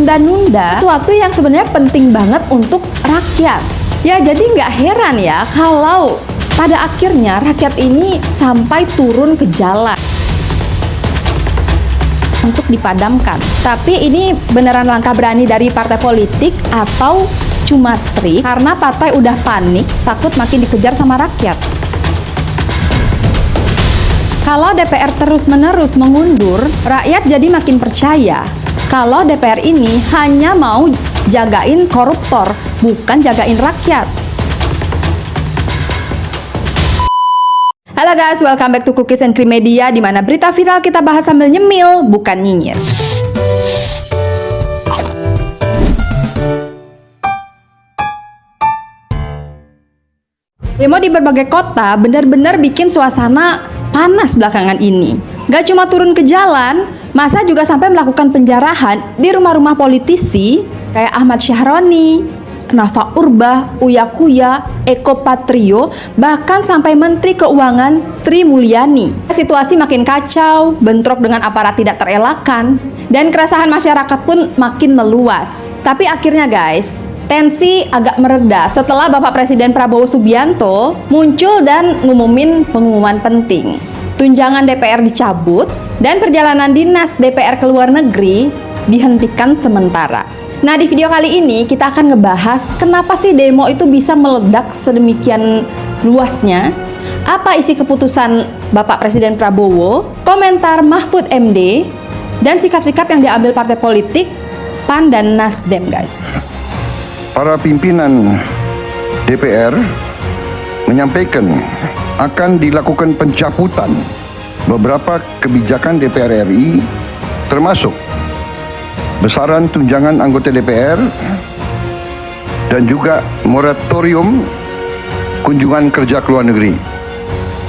menunda-nunda sesuatu yang sebenarnya penting banget untuk rakyat. Ya, jadi nggak heran ya kalau pada akhirnya rakyat ini sampai turun ke jalan untuk dipadamkan. Tapi ini beneran langkah berani dari partai politik atau cuma trik karena partai udah panik, takut makin dikejar sama rakyat? Kalau DPR terus-menerus mengundur, rakyat jadi makin percaya kalau DPR ini hanya mau jagain koruptor, bukan jagain rakyat. Halo guys, welcome back to Cookies and Cream Media, di mana berita viral kita bahas sambil nyemil, bukan nyinyir. Demo di berbagai kota benar-benar bikin suasana panas belakangan ini. Gak cuma turun ke jalan, masa juga sampai melakukan penjarahan di rumah-rumah politisi kayak Ahmad Syahroni, Nafa Urbah, Uya Kuya, Eko Patrio, bahkan sampai Menteri Keuangan Sri Mulyani. Situasi makin kacau, bentrok dengan aparat tidak terelakkan, dan keresahan masyarakat pun makin meluas. Tapi akhirnya guys, tensi agak mereda setelah Bapak Presiden Prabowo Subianto muncul dan ngumumin pengumuman penting. Tunjangan DPR dicabut dan perjalanan dinas DPR ke luar negeri dihentikan sementara. Nah, di video kali ini kita akan ngebahas kenapa sih demo itu bisa meledak sedemikian luasnya, apa isi keputusan Bapak Presiden Prabowo, komentar Mahfud MD, dan sikap-sikap yang diambil partai politik PAN dan Nasdem guys. Para pimpinan DPR menyampaikan akan dilakukan pencabutan beberapa kebijakan DPR RI, termasuk besaran tunjangan anggota DPR dan juga moratorium kunjungan kerja ke luar negeri.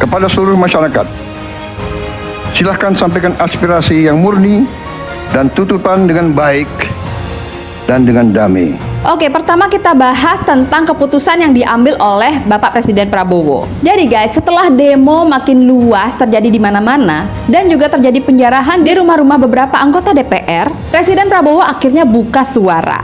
Kepada seluruh masyarakat, silahkan sampaikan aspirasi yang murni dan tuntutan dengan baik dan dengan damai. Oke, pertama kita bahas tentang keputusan yang diambil oleh Bapak Presiden Prabowo. Jadi guys, setelah demo makin luas terjadi di mana-mana dan juga terjadi penjarahan di rumah-rumah beberapa anggota DPR, Presiden Prabowo akhirnya buka suara.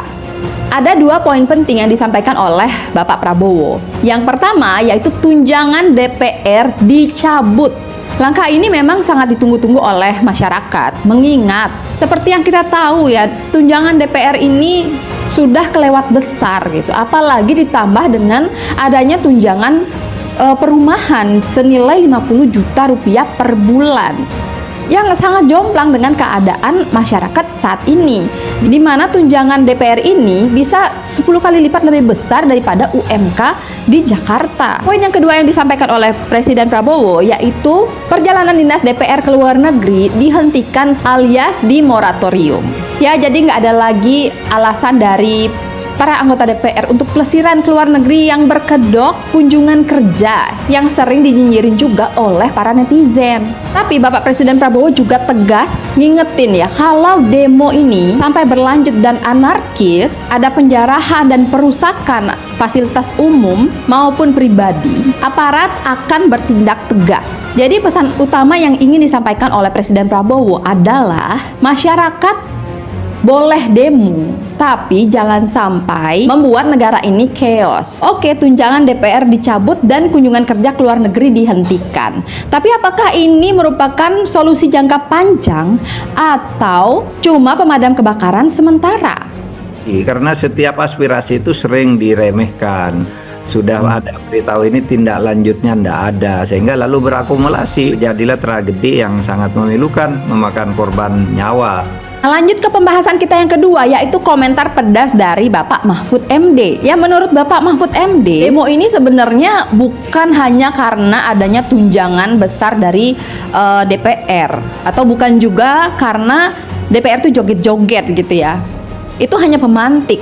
Ada dua poin penting yang disampaikan oleh Bapak Prabowo. Yang pertama yaitu tunjangan DPR dicabut. Langkah ini memang sangat ditunggu-tunggu oleh masyarakat, mengingat seperti yang kita tahu ya, tunjangan DPR ini sudah kelewat besar gitu, apalagi ditambah dengan adanya tunjangan perumahan senilai 50 juta rupiah per bulan yang sangat jomplang dengan keadaan masyarakat saat ini, di mana tunjangan DPR ini bisa 10 kali lipat lebih besar daripada UMK di Jakarta. Poin yang kedua yang disampaikan oleh Presiden Prabowo yaitu perjalanan dinas DPR ke luar negeri dihentikan alias dimoratorium. Ya, jadi nggak ada lagi alasan dari para anggota DPR untuk pelesiran ke luar negeri yang berkedok kunjungan kerja yang sering dinyinyirin juga oleh para netizen. Tapi Bapak Presiden Prabowo juga tegas ngingetin ya, kalau demo ini sampai berlanjut dan anarkis, ada penjarahan dan perusakan fasilitas umum maupun pribadi, aparat akan bertindak tegas. Jadi pesan utama yang ingin disampaikan oleh Presiden Prabowo adalah masyarakat boleh demo, tapi jangan sampai membuat negara ini chaos. Oke, tunjangan DPR dicabut dan kunjungan kerja ke luar negeri dihentikan. Tapi apakah ini merupakan solusi jangka panjang atau cuma pemadam kebakaran sementara? Karena setiap aspirasi itu sering diremehkan. Sudah ada beritahu ini, tindak lanjutnya tidak ada, sehingga lalu berakumulasi, jadilah tragedi yang sangat memilukan, memakan korban nyawa. Lanjut ke pembahasan kita yang kedua, yaitu komentar pedas dari Bapak Mahfud MD. Ya, menurut Bapak Mahfud MD, demo ini sebenarnya bukan hanya karena adanya tunjangan besar dari DPR, atau bukan juga karena DPR itu joget-joget gitu ya. Itu hanya pemantik.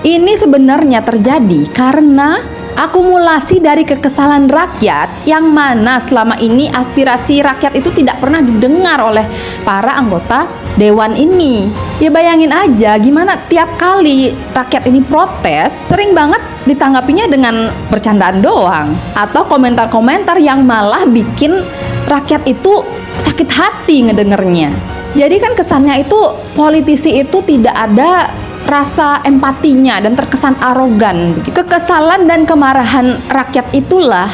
Ini sebenarnya terjadi karena akumulasi dari kekesalan rakyat yang mana selama ini aspirasi rakyat itu tidak pernah didengar oleh para anggota dewan ini. Ya bayangin aja gimana tiap kali rakyat ini protes, sering banget ditanggapinya dengan bercandaan doang atau komentar-komentar yang malah bikin rakyat itu sakit hati ngedengernya. Jadi kan kesannya itu politisi itu tidak ada rasa empatinya dan terkesan arogan. Kekesalan dan kemarahan rakyat itulah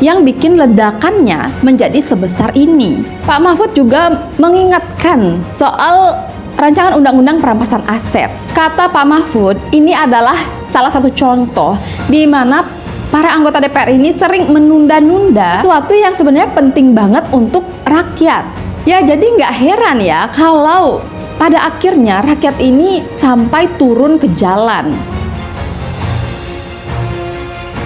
yang bikin ledakannya menjadi sebesar ini. Pak Mahfud juga mengingatkan soal rancangan undang-undang perampasan aset. Kata Pak Mahfud, ini adalah salah satu contoh di mana para anggota DPR ini sering menunda-nunda sesuatu yang sebenarnya penting banget untuk rakyat. Ya, jadi nggak heran ya kalau pada akhirnya rakyat ini sampai turun ke jalan.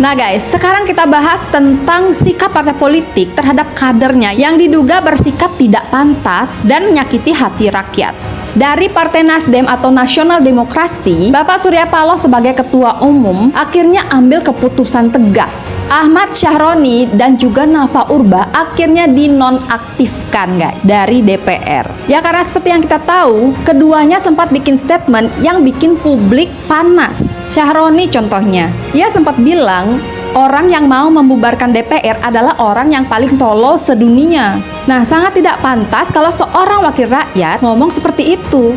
Nah guys, sekarang kita bahas tentang sikap partai politik terhadap kadernya yang diduga bersikap tidak pantas dan menyakiti hati rakyat. Dari Partai Nasdem atau Nasional Demokrasi, Bapak Surya Paloh sebagai Ketua Umum akhirnya ambil keputusan tegas. Ahmad Syahroni dan juga Nafa Urba akhirnya dinonaktifkan guys dari DPR. Ya karena seperti yang kita tahu, keduanya sempat bikin statement yang bikin publik panas. Syahroni contohnya, ia sempat bilang orang yang mau membubarkan DPR adalah orang yang paling tolol sedunia. Nah, sangat tidak pantas kalau seorang wakil rakyat ngomong seperti itu.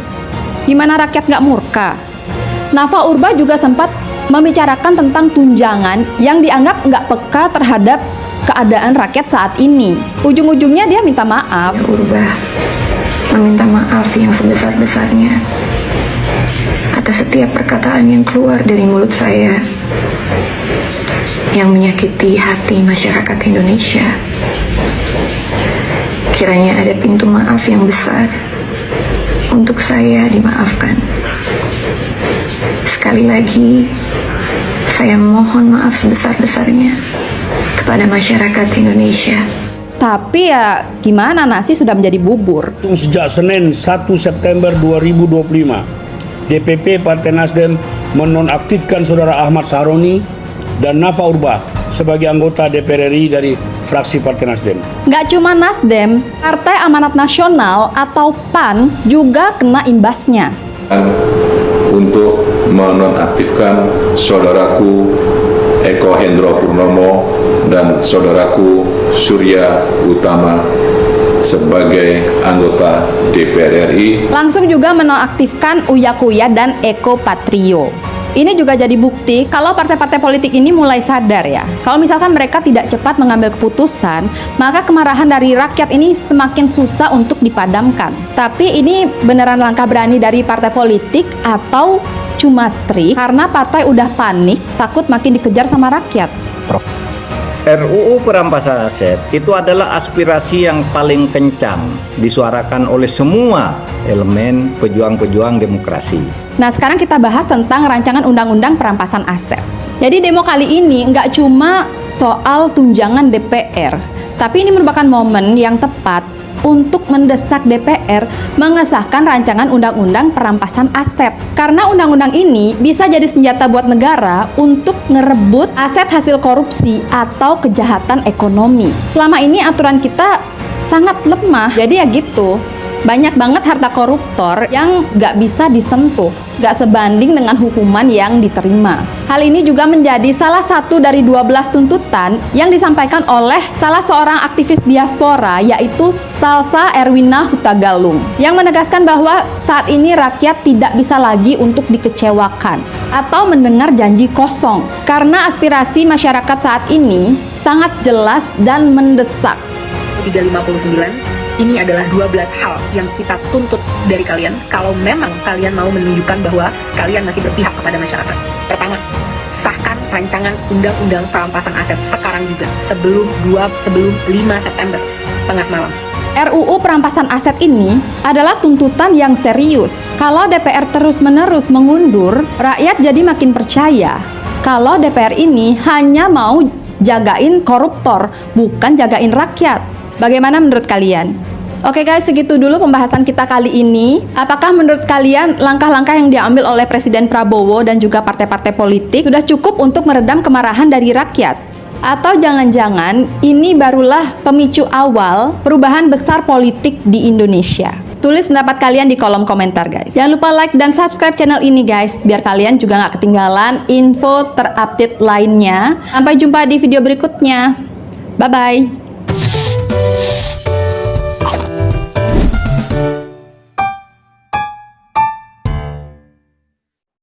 Gimana rakyat nggak murka? Nafa Urba juga sempat membicarakan tentang tunjangan yang dianggap nggak peka terhadap keadaan rakyat saat ini. Ujung-ujungnya dia minta maaf. Urba meminta maaf yang sebesar-besarnya atas setiap perkataan yang keluar dari mulut saya yang menyakiti hati masyarakat Indonesia. Kiranya ada pintu maaf yang besar untuk saya dimaafkan. Sekali lagi, saya mohon maaf sebesar-besarnya kepada masyarakat Indonesia. Tapi ya gimana, nasi sudah menjadi bubur. Sejak Senin 1 September 2025, DPP Partai Nasdem menonaktifkan Saudara Ahmad Syahroni dan Nafa Urba sebagai anggota DPR RI dari fraksi Partai Nasdem. Nggak cuma Nasdem, Partai Amanat Nasional atau PAN juga kena imbasnya. Untuk menonaktifkan saudaraku Eko Hendro Purnomo dan saudaraku Surya Utama sebagai anggota DPR RI. Langsung juga menonaktifkan Uya Kuya dan Eko Patrio. Ini juga jadi bukti kalau partai-partai politik ini mulai sadar ya. Kalau misalkan mereka tidak cepat mengambil keputusan, maka kemarahan dari rakyat ini semakin susah untuk dipadamkan. Tapi ini beneran langkah berani dari partai politik atau cuma trik karena partai udah panik, takut makin dikejar sama rakyat? RUU perampasan aset itu adalah aspirasi yang paling kencang disuarakan oleh semua elemen pejuang-pejuang demokrasi. Nah, sekarang kita bahas tentang rancangan undang-undang perampasan aset. Jadi demo kali ini nggak cuma soal tunjangan DPR, tapi ini merupakan momen yang tepat untuk mendesak DPR mengesahkan rancangan undang-undang perampasan aset. Karena undang-undang ini bisa jadi senjata buat negara untuk ngerebut aset hasil korupsi atau kejahatan ekonomi. Selama ini aturan kita sangat lemah, jadi ya gitu. Banyak banget harta koruptor yang nggak bisa disentuh, nggak sebanding dengan hukuman yang diterima. Hal ini juga menjadi salah satu dari 12 tuntutan yang disampaikan oleh salah seorang aktivis diaspora, yaitu Salsa Erwina Hutagalung, yang menegaskan bahwa saat ini rakyat tidak bisa lagi untuk dikecewakan atau mendengar janji kosong, karena aspirasi masyarakat saat ini sangat jelas dan mendesak. 359 ini adalah 12 hal yang kita tuntut dari kalian kalau memang kalian mau menunjukkan bahwa kalian masih berpihak kepada masyarakat. Pertama, sahkan rancangan undang-undang perampasan aset sekarang juga sebelum 5 September tengah malam. RUU perampasan aset ini adalah tuntutan yang serius. Kalau DPR terus-menerus mengundur, rakyat jadi makin percaya kalau DPR ini hanya mau jagain koruptor, bukan jagain rakyat. Bagaimana menurut kalian? Oke guys, segitu dulu pembahasan kita kali ini. Apakah menurut kalian langkah-langkah yang diambil oleh Presiden Prabowo dan juga partai-partai politik sudah cukup untuk meredam kemarahan dari rakyat? Atau jangan-jangan ini barulah pemicu awal perubahan besar politik di Indonesia? Tulis pendapat kalian di kolom komentar guys. Jangan lupa like dan subscribe channel ini guys, biar kalian juga nggak ketinggalan info terupdate lainnya. Sampai jumpa di video berikutnya. Bye-bye.